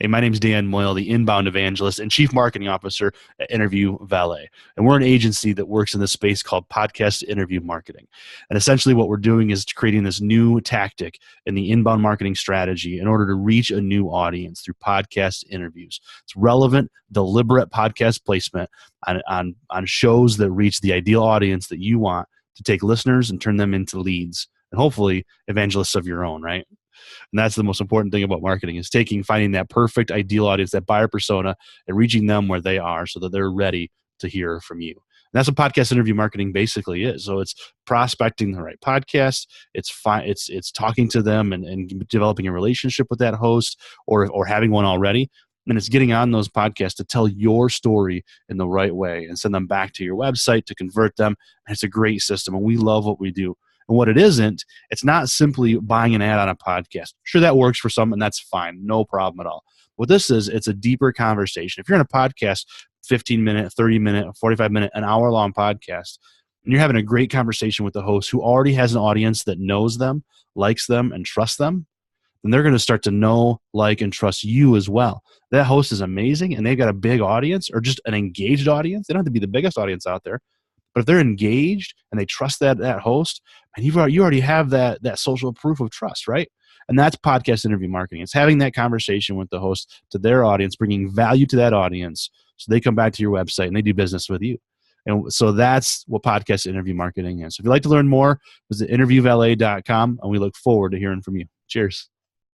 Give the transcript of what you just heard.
Hey, my name's Dan Moyle, the inbound evangelist and chief marketing officer at Interview Valet. And we're an agency that works in this space called podcast interview marketing. And essentially what we're doing is creating this new tactic in the inbound marketing strategy in order to reach a new audience through podcast interviews. It's relevant, deliberate podcast placement on shows that reach the ideal audience that you want to take listeners and turn them into leads and hopefully evangelists of your own, right? And that's the most important thing about marketing is finding that perfect ideal audience, that buyer persona, and reaching them where they are so that they're ready to hear from you. And that's what podcast interview marketing basically is. So it's prospecting the right podcast. It's talking to them and developing a relationship with that host or having one already. And it's getting on those podcasts to tell your story in the right way and send them back to your website to convert them. And it's a great system, and we love what we do. And what it isn't, it's not simply buying an ad on a podcast. Sure, that works for some, and that's fine. No problem at all. What this is, it's a deeper conversation. If you're in a podcast, 15-minute, 30-minute, 45-minute, an hour-long podcast, and you're having a great conversation with the host who already has an audience that knows them, likes them, and trusts them, then they're going to start to know, like, and trust you as well. That host is amazing, and they've got a big audience or just an engaged audience. They don't have to be the biggest audience out there. But if they're engaged and they trust that host, and you already have that social proof of trust, right? And that's podcast interview marketing. It's having that conversation with the host to their audience, bringing value to that audience so they come back to your website and they do business with you. And so that's what podcast interview marketing is. So if you'd like to learn more, visit interviewvalet.com, and we look forward to hearing from you. Cheers.